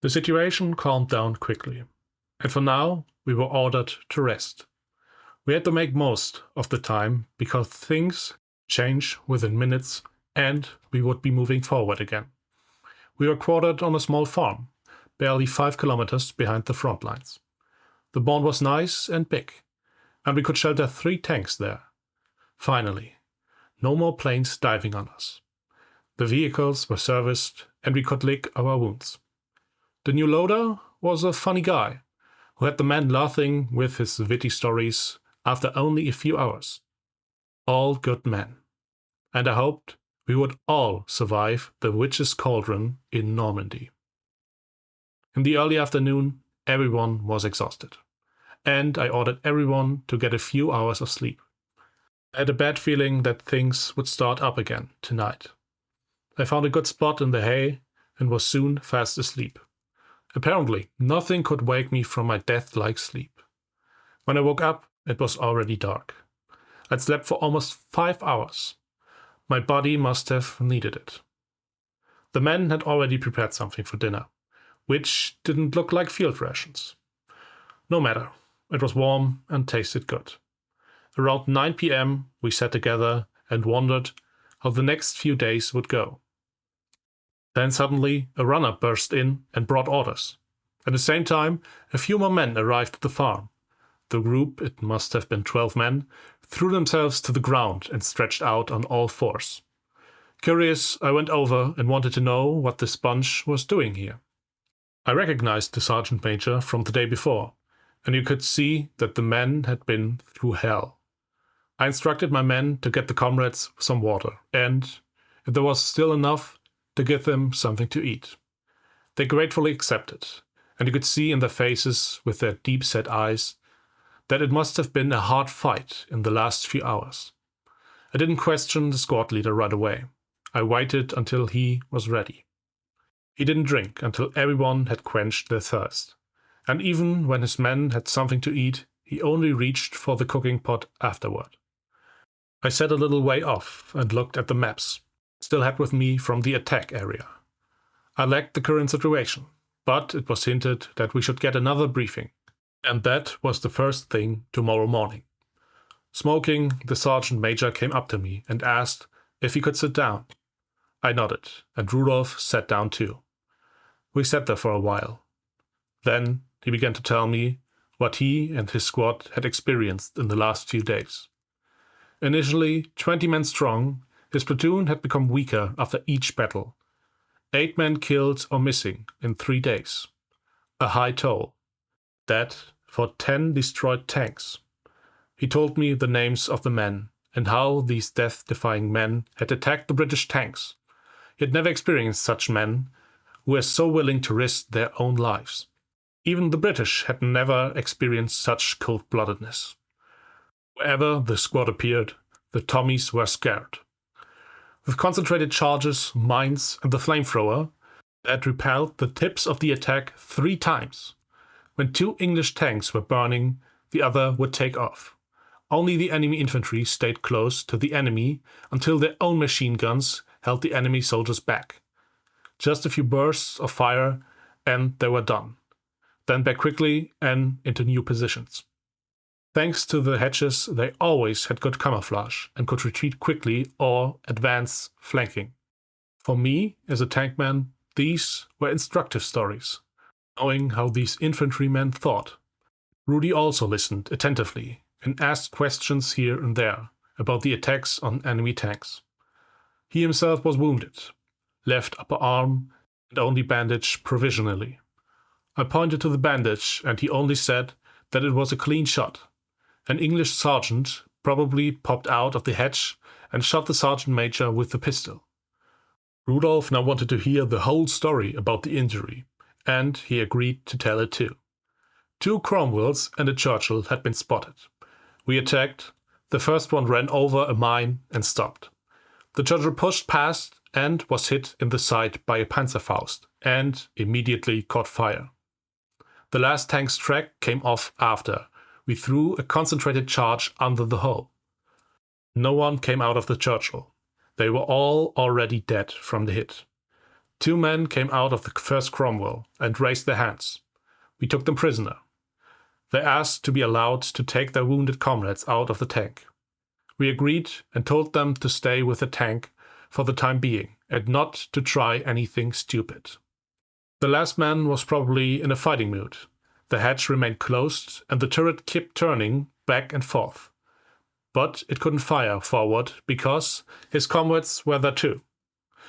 The situation calmed down quickly, and for now we were ordered to rest. We had to make most of the time because things change within minutes and we would be moving forward again. We were quartered on a small farm, barely 5 kilometers behind the front lines. The barn was nice and big, and we could shelter 3 tanks there. Finally, no more planes diving on us. The vehicles were serviced and we could lick our wounds. The new loader was a funny guy who had the men laughing with his witty stories after only a few hours. All good men. And I hoped we would all survive the witch's cauldron in Normandy. In the early afternoon, everyone was exhausted, and I ordered everyone to get a few hours of sleep. I had a bad feeling that things would start up again tonight. I found a good spot in the hay and was soon fast asleep. Apparently, nothing could wake me from my death-like sleep. When I woke up, it was already dark. I'd slept for almost 5 hours. My body must have needed it. The men had already prepared something for dinner, which didn't look like field rations. No matter, it was warm and tasted good. Around 9 p.m. we sat together and wondered how the next few days would go. Then suddenly a runner burst in and brought orders. At the same time, a few more men arrived at the farm. The group, it must have been 12 men, threw themselves to the ground and stretched out on all fours. Curious, I went over and wanted to know what this bunch was doing here. I recognized the sergeant major from the day before, and you could see that the men had been through hell. I instructed my men to get the comrades some water, and, if there was still enough, to give them something to eat. They gratefully accepted, and you could see in their faces, with their deep-set eyes, that it must have been a hard fight in the last few hours. I didn't question the squad leader right away. I waited until he was ready. He didn't drink until everyone had quenched their thirst, and even when his men had something to eat, he only reached for the cooking pot afterward. I sat a little way off and looked at the maps, still had with me from the attack area. I lacked the current situation, but it was hinted that we should get another briefing, and that was the first thing tomorrow morning. Smoking, the sergeant major came up to me and asked if he could sit down. I nodded, and Rudolf sat down too. We sat there for a while. Then he began to tell me what he and his squad had experienced in the last few days. Initially 20 men strong, his platoon had become weaker after each battle. 8 men killed or missing in 3 days. A high toll. That for 10 destroyed tanks. He told me the names of the men and how these death-defying men had attacked the British tanks. He had never experienced such men who were so willing to risk their own lives. Even the British had never experienced such cold-bloodedness. Wherever the squad appeared, the Tommies were scared. With concentrated charges, mines, and the flamethrower, they had repelled the tips of the attack 3 times. When 2 English tanks were burning, the other would take off. Only the enemy infantry stayed close to the enemy until their own machine guns held the enemy soldiers back. Just a few bursts of fire and they were done. Then back quickly and into new positions. Thanks to the hedges, they always had good camouflage and could retreat quickly or advance flanking. For me, as a tankman, these were instructive stories, knowing how these infantrymen thought. Rudy also listened attentively and asked questions here and there about the attacks on enemy tanks. He himself was wounded, left upper arm and only bandaged provisionally. I pointed to the bandage and he only said that it was a clean shot. An English sergeant probably popped out of the hedge and shot the sergeant major with the pistol. Rudolf now wanted to hear the whole story about the injury, and he agreed to tell it too. 2 Cromwells and a Churchill had been spotted. We attacked. The first one ran over a mine and stopped. The Churchill pushed past and was hit in the side by a Panzerfaust and immediately caught fire. The last tank's track came off after. We threw a concentrated charge under the hull. No one came out of the Churchill. They were all already dead from the hit. 2 men came out of the first Cromwell and raised their hands. We took them prisoner. They asked to be allowed to take their wounded comrades out of the tank. We agreed and told them to stay with the tank for the time being and not to try anything stupid. The last man was probably in a fighting mood. The hatch remained closed and the turret kept turning back and forth. But it couldn't fire forward because his comrades were there too.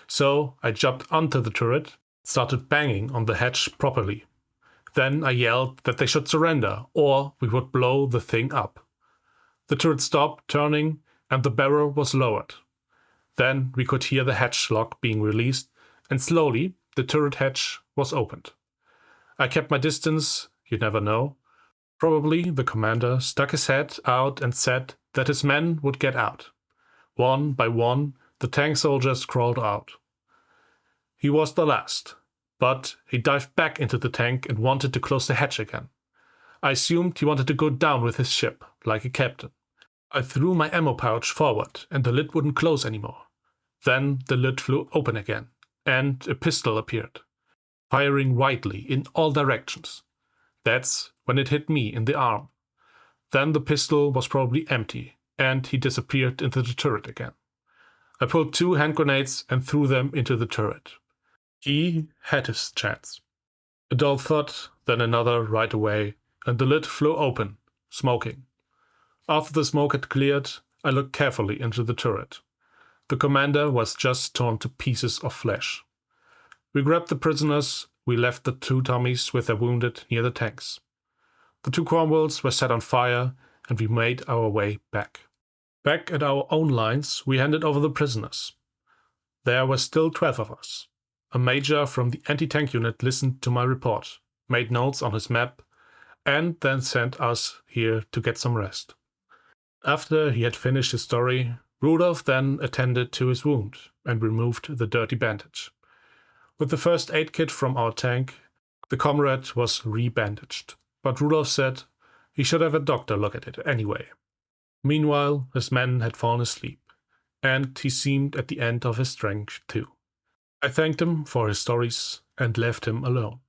So I jumped onto the turret, started banging on the hatch properly. Then I yelled that they should surrender or we would blow the thing up. The turret stopped turning and the barrel was lowered. Then we could hear the hatch lock being released and slowly the turret hatch was opened. I kept my distance, you never know. Probably the commander stuck his head out and said that his men would get out. One by one, the tank soldiers crawled out. He was the last, but he dived back into the tank and wanted to close the hatch again. I assumed he wanted to go down with his ship, like a captain. I threw my ammo pouch forward and the lid wouldn't close anymore. Then the lid flew open again, and a pistol appeared, firing widely in all directions. That's when it hit me in the arm. Then the pistol was probably empty, and he disappeared into the turret again. I pulled 2 hand grenades and threw them into the turret. He had his chance. A dull thud, then another right away, and the lid flew open, smoking. After the smoke had cleared, I looked carefully into the turret. The commander was just torn to pieces of flesh. We grabbed the prisoners. We left the 2 Tommies with their wounded near the tanks. The 2 Cromwells were set on fire and we made our way back. Back at our own lines, we handed over the prisoners. There were still 12 of us. A major from the anti-tank unit listened to my report, made notes on his map, and then sent us here to get some rest. After he had finished his story, Rudolf then attended to his wound and removed the dirty bandage. With the first aid kit from our tank, the comrade was re-bandaged, but Rudolf said he should have a doctor look at it anyway. Meanwhile, his men had fallen asleep, and he seemed at the end of his strength too. I thanked him for his stories and left him alone.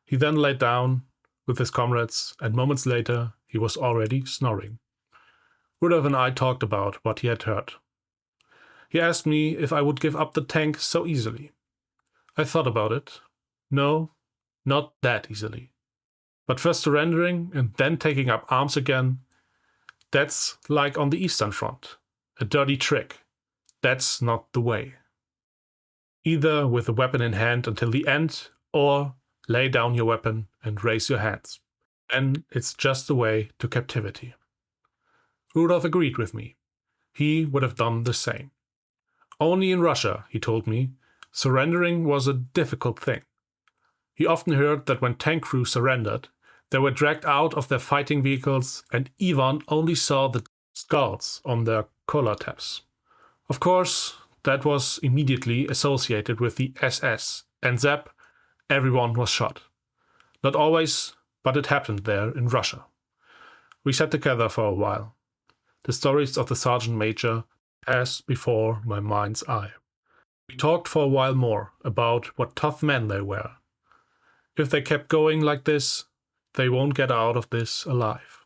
He then lay down with his comrades, and moments later he was already snoring. Rudolf and I talked about what he had heard. He asked me if I would give up the tank so easily. I thought about it. No, not that easily. But first surrendering and then taking up arms again, that's like on the Eastern Front. A dirty trick. That's not the way. Either with a weapon in hand until the end, or lay down your weapon and raise your hands. Then it's just the way to captivity. Rudolf agreed with me. He would have done the same. Only in Russia, he told me, surrendering was a difficult thing. He often heard that when tank crews surrendered, they were dragged out of their fighting vehicles and Ivan only saw the skulls on their collar tabs. Of course, that was immediately associated with the SS, and zap, everyone was shot. Not always, but it happened there in Russia. We sat together for a while. The stories of the sergeant major passed before my mind's eye. We talked for a while more about what tough men they were. If they kept going like this, they won't get out of this alive.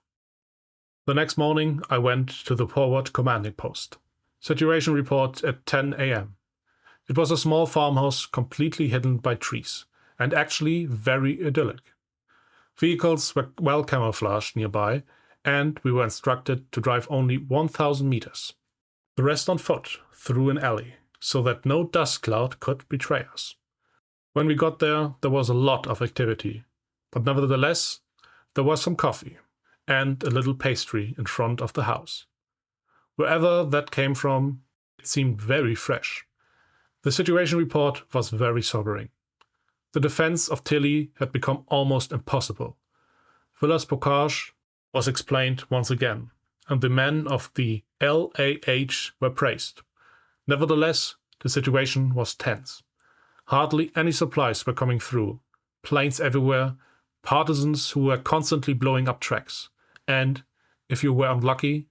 The next morning I went to the forward commanding post. Situation report at 10 a.m. It was a small farmhouse completely hidden by trees, and actually very idyllic. Vehicles were well camouflaged nearby, and we were instructed to drive only 1,000 meters. The rest on foot, through an alley, so that no dust cloud could betray us. When we got there, there was a lot of activity, but nevertheless, there was some coffee and a little pastry in front of the house. Wherever that came from, it seemed very fresh. The situation report was very sobering. The defense of Tilly had become almost impossible. Villers Bocage was explained once again, and the men of the LAH were praised. Nevertheless, the situation was tense. Hardly any supplies were coming through, planes everywhere, partisans who were constantly blowing up tracks, and, if you were unlucky,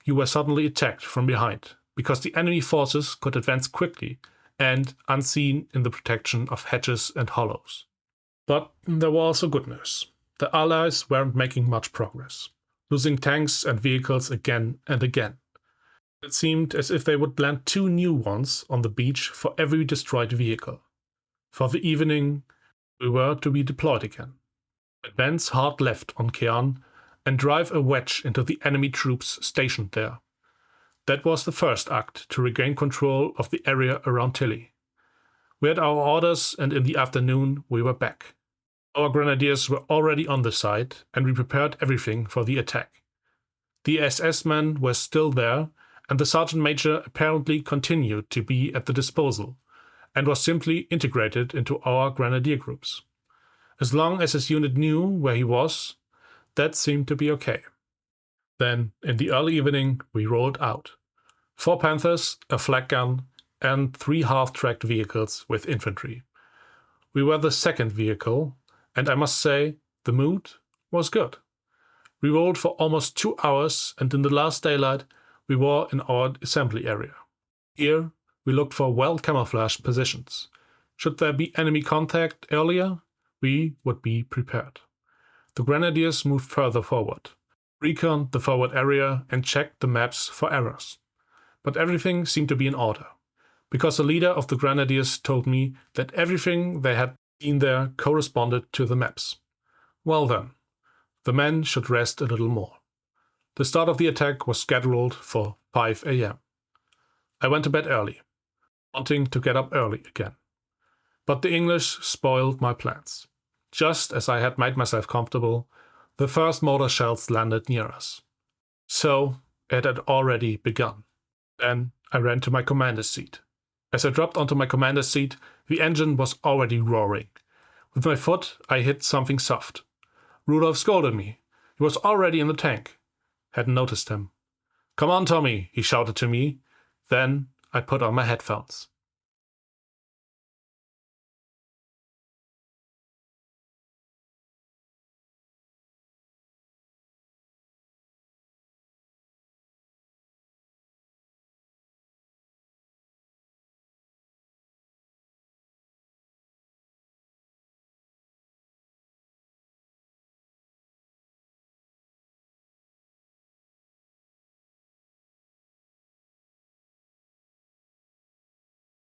you were suddenly attacked from behind, because the enemy forces could advance quickly and unseen in the protection of hedges and hollows. But there was also good news. The Allies weren't making much progress, losing tanks and vehicles again and again. It seemed as if they would plant 2 new ones on the beach for every destroyed vehicle. For the evening, we were to be deployed again. Advance hard left on Caen and drive a wedge into the enemy troops stationed there. That was the first act to regain control of the area around Tilly. We had our orders, and in the afternoon we were back. Our grenadiers were already on the site, and we prepared everything for the attack. The SS men were still there, and the sergeant major apparently continued to be at the disposal, and was simply integrated into our grenadier groups. As long as his unit knew where he was, that seemed to be okay. Then, in the early evening, we rolled out. 4 Panthers, a flak gun, and 3 half-tracked vehicles with infantry. We were the second vehicle, and I must say, the mood was good. We rolled for almost 2 hours, and in the last daylight, we were in our assembly area. Here, we looked for well-camouflaged positions. Should there be enemy contact earlier, we would be prepared. The grenadiers moved further forward, reconned the forward area, and checked the maps for errors. But everything seemed to be in order, because the leader of the grenadiers told me that everything they had seen there corresponded to the maps. Well then, the men should rest a little more. The start of the attack was scheduled for 5 a.m. I went to bed early, wanting to get up early again. But the English spoiled my plans. Just as I had made myself comfortable, the first mortar shells landed near us. So it had already begun. Then I ran to my commander's seat. As I dropped onto my commander's seat, the engine was already roaring. With my foot, I hit something soft. Rudolf scolded me. He was already in the tank. Hadn't noticed him. "Come on, Tommy," he shouted to me. Then I put on my headphones.